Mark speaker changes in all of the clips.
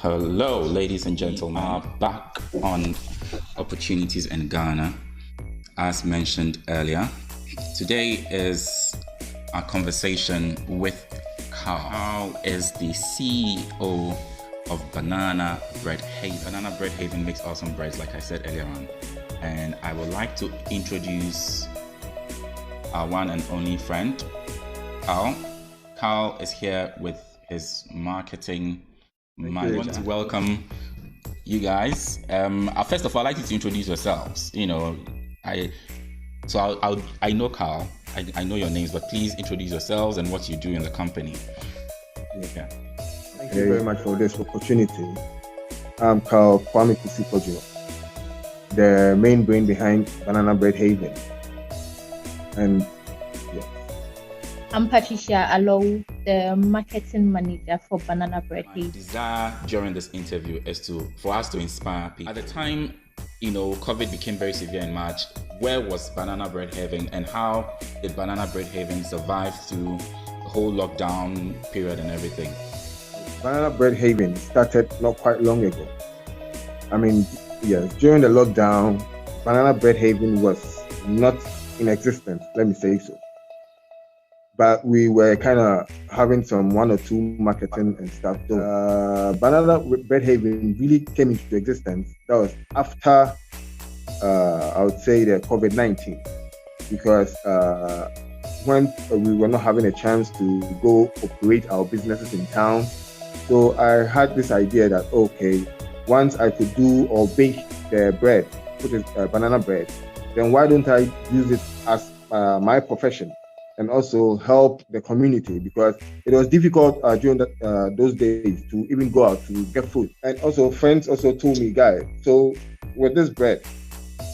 Speaker 1: Hello, ladies and gentlemen. Back on Opportunities in Ghana, as mentioned earlier. Today is our conversation with Carl. Carl is the CEO of Banana Bread Haven. Banana Bread Haven makes awesome breads, like I said earlier on. And I would like to introduce our one and only friend, Carl. Carl is here with his marketing mind. I want to welcome you guys. First of all, I'd like you to introduce yourselves. I know Carl. I know your names, but please introduce yourselves and what you do in the company.
Speaker 2: Yeah. Thank you very much for this opportunity. I'm Carl Kwame Kusipojo, the main brain behind Banana Bread Haven. And
Speaker 3: I'm Patricia Alow, the marketing manager for Banana Bread Haven.
Speaker 1: My desire during this interview is for us to inspire people. At the time, COVID became very severe in March. Where was Banana Bread Haven, and how did Banana Bread Haven survive through the whole lockdown period and everything?
Speaker 2: Banana Bread Haven started not quite long ago. During the lockdown, Banana Bread Haven was not in existence, let me say so. But we were kind of having some one or two marketing and stuff. So Banana Bread Haven really came into existence. That was after, I would say, the COVID-19, because when we were not having a chance to go operate our businesses in town. So I had this idea that, okay, once I could do or bake the bread, which is banana bread, then why don't I use it as my profession? And also help the community, because it was difficult during those days to even go out to get food. And also friends also told me, guys, so with this bread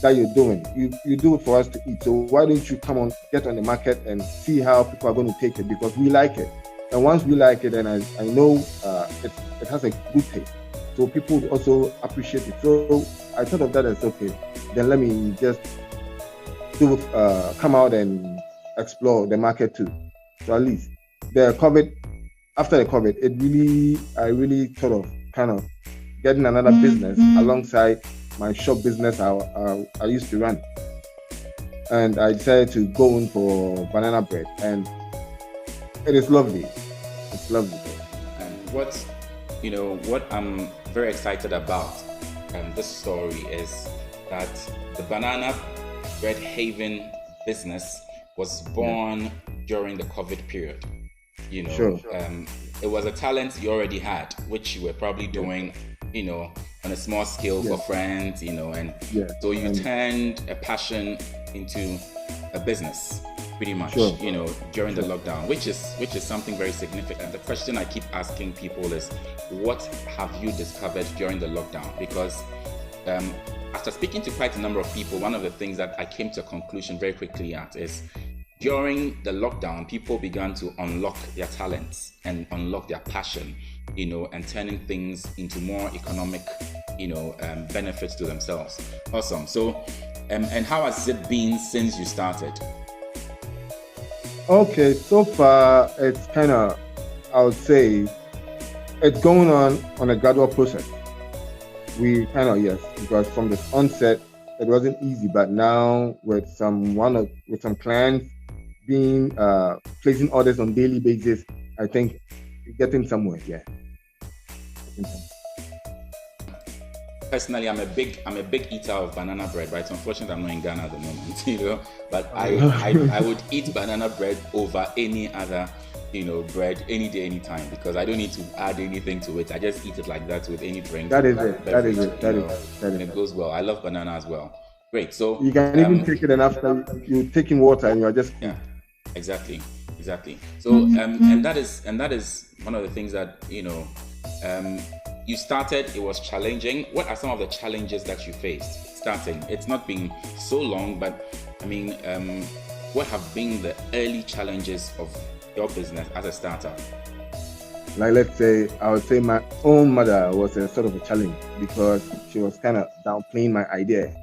Speaker 2: that you're doing, you do it for us to eat. So why don't you come on, get on the market and see how people are going to take it, because we like it. And once we like it, then I know it has a good taste. So people would also appreciate it. So I thought of that as, okay, then let me just come out and explore the market too. So at least after the COVID, I really thought of kind of getting another business alongside my shop business I used to run. And I decided to go in for banana bread, and it is lovely. It's lovely.
Speaker 1: And what I'm very excited about this story is that the Banana Bread Haven business was born during the COVID period.
Speaker 2: Sure.
Speaker 1: It was a talent you already had, which you were probably doing, on a small scale for friends, so you turned a passion into a business, pretty much, during the lockdown, which is something very significant. The question I keep asking people is, what have you discovered during the lockdown? Because after speaking to quite a number of people, one of the things that I came to a conclusion very quickly at is, during the lockdown, people began to unlock their talents and unlock their passion, and turning things into more economic, benefits to themselves. Awesome. So, and how has it been since you started?
Speaker 2: Okay, so far it's kind of, I would say, it's going on a gradual process. We kind of, yes, because from the onset it wasn't easy, but now with some clients being placing orders on daily basis, I think getting somewhere. Yeah.
Speaker 1: Personally, I'm a big eater of banana bread, right? So unfortunately, I'm not in Ghana at the moment, but I would eat banana bread over any other bread any day, anytime, because I don't need to add anything to it. I just eat it like that with any drink.
Speaker 2: That is it.
Speaker 1: And it goes well. I love banana as well. Great. So
Speaker 2: you can even take it, and after you taking water, and you're just
Speaker 1: exactly. So and that is one of the things that you started. It was challenging. What are some of the challenges that you faced starting? It's not been so long, but what have been the early challenges of your business as a startup?
Speaker 2: Like, let's say, I would say my own mother was a sort of a challenge, because she was kind of downplaying my idea.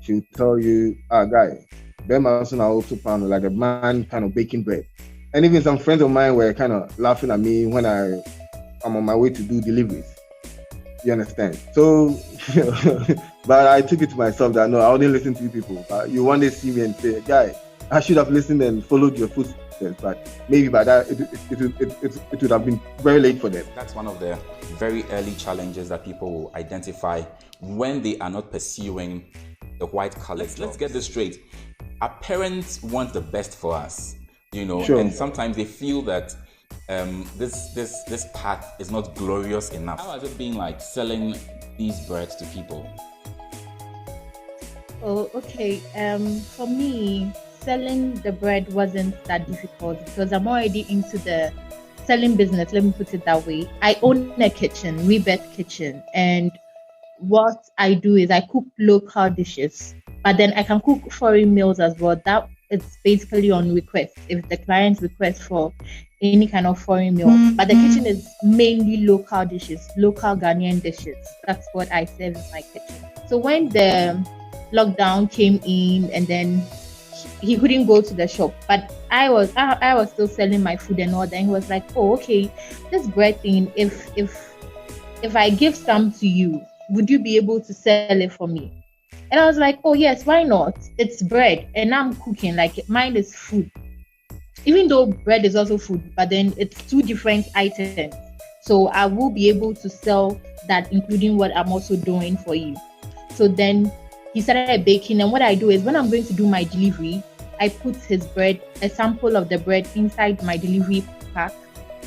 Speaker 2: She would tell you, guy, Ben Mason also found like a man kind of baking bread. And even some friends of mine were kind of laughing at me when I'm on my way to do deliveries. You understand? So, but I took it to myself that no, I only listen to you people. But you one day see me and say, guy, I should have listened and followed your footsteps. But maybe by that, it would have been very late for them.
Speaker 1: That's one of the very early challenges that people will identify when they are not pursuing the white collar. Let's get this straight. Our parents want the best for us, you know,
Speaker 2: Sure.
Speaker 1: and sometimes they feel that this path is not glorious enough. How has it been like selling these breads to people?
Speaker 3: Oh, okay. For me, selling the bread wasn't that difficult because I'm already into the selling business. Let me put it that way. I own a kitchen, Rebirth Kitchen, and what I do is I cook local dishes, but then I can cook foreign meals as well. That it's basically on request if the client requests for any kind of foreign meal. But the kitchen is mainly local dishes, local Ghanaian dishes. That's what I serve in my kitchen. So when the lockdown came in and then he couldn't go to the shop, but I was still selling my food and all that. And he was like, oh, okay, this bread thing, if I give some to you, would you be able to sell it for me? And I was like, oh yes, why not? It's bread and I'm cooking, like mine is food. Even though bread is also food, but then it's two different items. So I will be able to sell that, including what I'm also doing for you. So then he started baking, and what I do is when I'm going to do my delivery, I put his bread, a sample of the bread inside my delivery pack,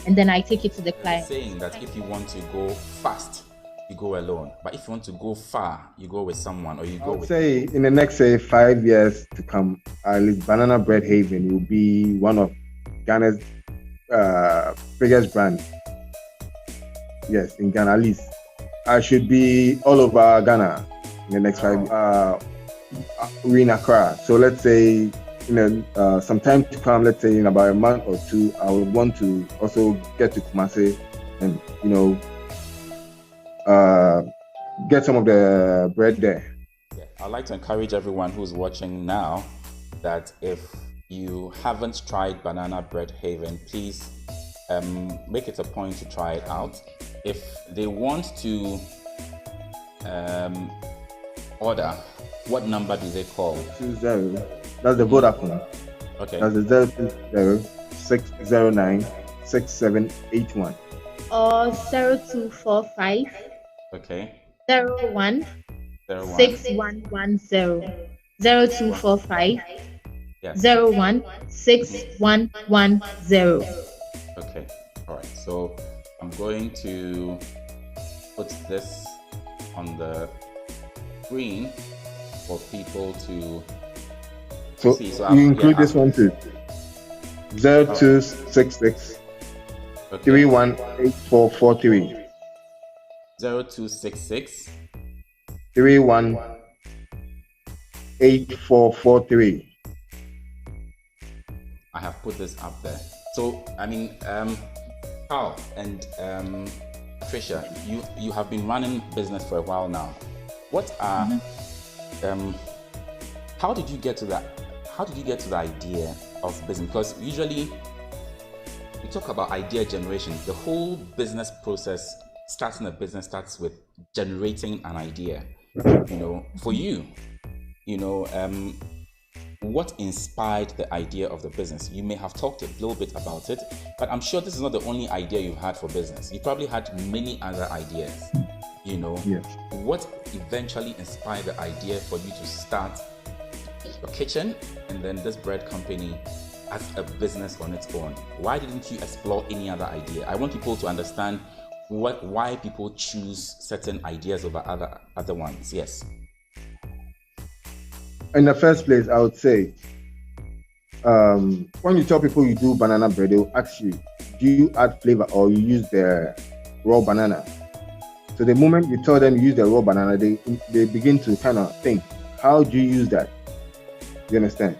Speaker 3: and then I take it to the client.
Speaker 1: Saying that if you want to go fast, you go alone, but if you want to go far, you go with someone, or you go with.
Speaker 2: Say in the next 5 years to come, at least Banana Bread Haven will be one of Ghana's biggest brands. Yes, in Ghana, at least I should be all over Ghana in the next 5 years. We're in Accra, so let's say some time to come, let's say in about a month or two, I would want to also get to Kumasi and get some of the bread there.
Speaker 1: Yeah, I'd like to encourage everyone who's watching now that if you haven't tried Banana Bread Haven, please make it a point to try it out. If they want to order, what number do they call?
Speaker 2: 20. That's the Vodafone.
Speaker 1: Okay.
Speaker 2: That's the 020-609-6781.
Speaker 3: Or 0245.
Speaker 1: Okay.
Speaker 3: 01 6110. 0245
Speaker 1: Yes.
Speaker 3: 01 6110.
Speaker 1: Okay. All right. So I'm going to put this on the screen for people to see. So
Speaker 2: you include this one too. 0266 318443.
Speaker 1: 0266
Speaker 2: 318443.
Speaker 1: I have put this up there. So I mean, Carl and Tricia, you have been running business for a while now. What are how did you get to that? How did you get to the idea of business? Because usually we talk about idea generation. The whole business process, starting a business, starts with generating an idea. You know, for you, what inspired the idea of the business? You may have talked a little bit about it, but I'm sure this is not the only idea you've had for business. You probably had many other ideas.
Speaker 2: Yes.
Speaker 1: What eventually inspired the idea for you to start your kitchen and then this bread company as a business on its own? Why didn't you explore any other idea? I want people to understand why people choose certain ideas over other ones. Yes.
Speaker 2: In the first place, I would say, when you tell people you do banana bread, they'll ask you, do you add flavor or you use the raw banana? So the moment you tell them you use the raw banana, they begin to kind of think, how do you use that? You understand?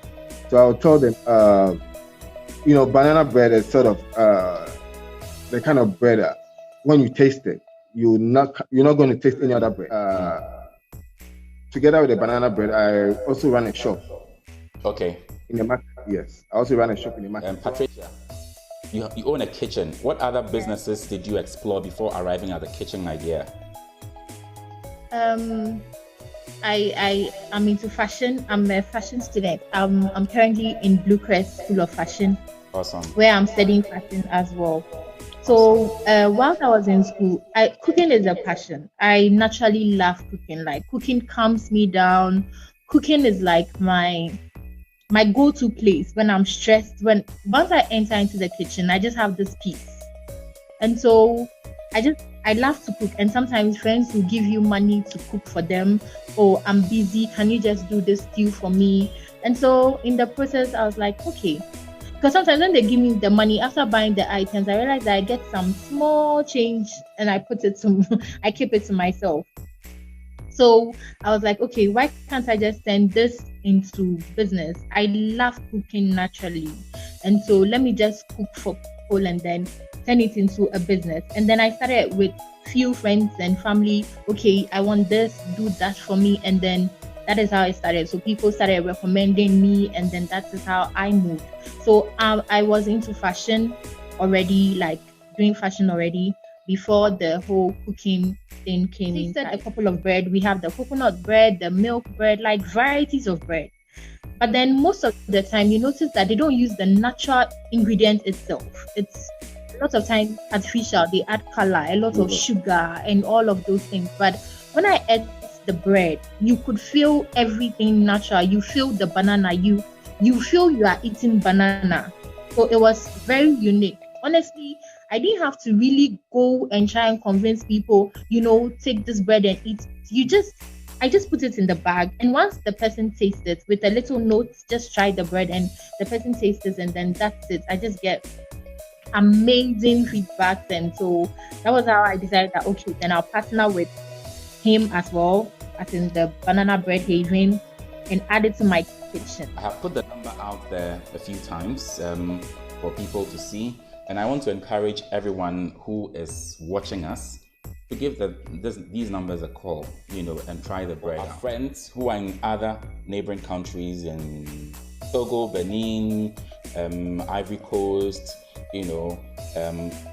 Speaker 2: So I'll tell them, banana bread is sort of the kind of bread that when you taste it, you're not going to taste any other bread. Together with the banana bread, I also run a shop.
Speaker 1: Okay.
Speaker 2: In the market, yes. I also run a shop in the market.
Speaker 1: Patricia, you own a kitchen. What other businesses did you explore before arriving at the kitchen idea?
Speaker 3: Um, I'm into fashion. I'm a fashion student. I'm currently in Blue Crest School of Fashion.
Speaker 1: Awesome.
Speaker 3: Where I'm studying fashion as well. So whilst I was in school, cooking is a passion. I naturally love cooking. Like cooking calms me down. Cooking is like my go-to place when I'm stressed. When once I enter into the kitchen, I just have this peace. And so I love to cook. And sometimes friends will give you money to cook for them. Oh, I'm busy. Can you just do this stew for me? And so in the process, I was like, okay. Because sometimes when they give me the money after buying the items, I realize that I get some small change and I I keep it to myself. So I was like, okay, why can't I just turn this into business? I love cooking naturally. And so let me just cook for people and then turn it into a business. And then I started with few friends and family. Okay, I want this, do that for me. And then that is how I started. So people started recommending me, and then that is how I moved. So I was into fashion already, like doing fashion already before the whole cooking thing came in. A couple of bread. We have the coconut bread, the milk bread, like varieties of bread. But then most of the time, you notice that they don't use the natural ingredient itself. It's a lot of times artificial. They add color, a lot of sugar, and all of those things. But when I ate the bread, you could feel everything natural. You feel the banana. You feel you are eating banana. So it was very unique. Honestly, I didn't have to really go and try and convince people, take this bread and eat. I just put it in the bag, and once the person tastes it with a little note, just try the bread, and the person tastes it, and then that's it. I just get amazing feedbacks, and so that was how I decided that okay, then I'll partner with him as well, as in the Banana Bread Haven, and add it to my kitchen.
Speaker 1: I have put the number out there a few times for people to see, and I want to encourage everyone who is watching us to give these numbers a call, and try the bread. Our friends who are in other neighboring countries, in Togo, Benin, Ivory Coast,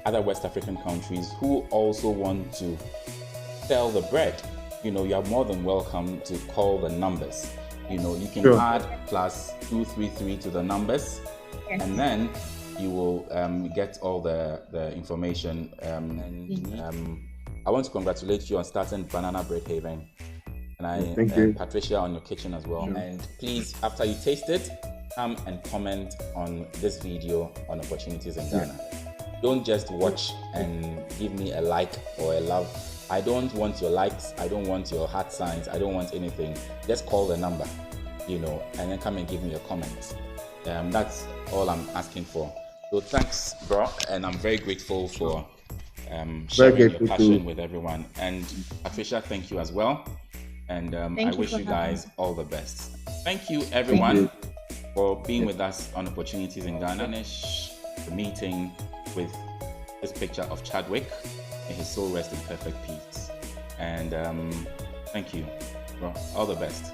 Speaker 1: other West African countries who also want to sell the bread, you are more than welcome to call the numbers. You can add +233 to the numbers, and then you will get all the information. I want to congratulate you on starting Banana Bread Haven, and
Speaker 2: Thank you.
Speaker 1: Patricia, on your kitchen as well. And please, after you taste it, come and comment on this video on opportunities in Ghana. Don't just watch and give me a like or a love. I don't want your likes. I don't want your heart signs. I don't want anything. Just call the number, and then come and give me a comment. That's all I'm asking for. So thanks, bro, and I'm very grateful for sharing your passion with everyone. And Patricia, thank you as well. And I wish you guys all the best. Thank you, everyone, for being with us on Opportunities in Ghana. Finish the meeting with this picture of Chadwick. May his soul rest in perfect peace. And thank you, bro. All the best.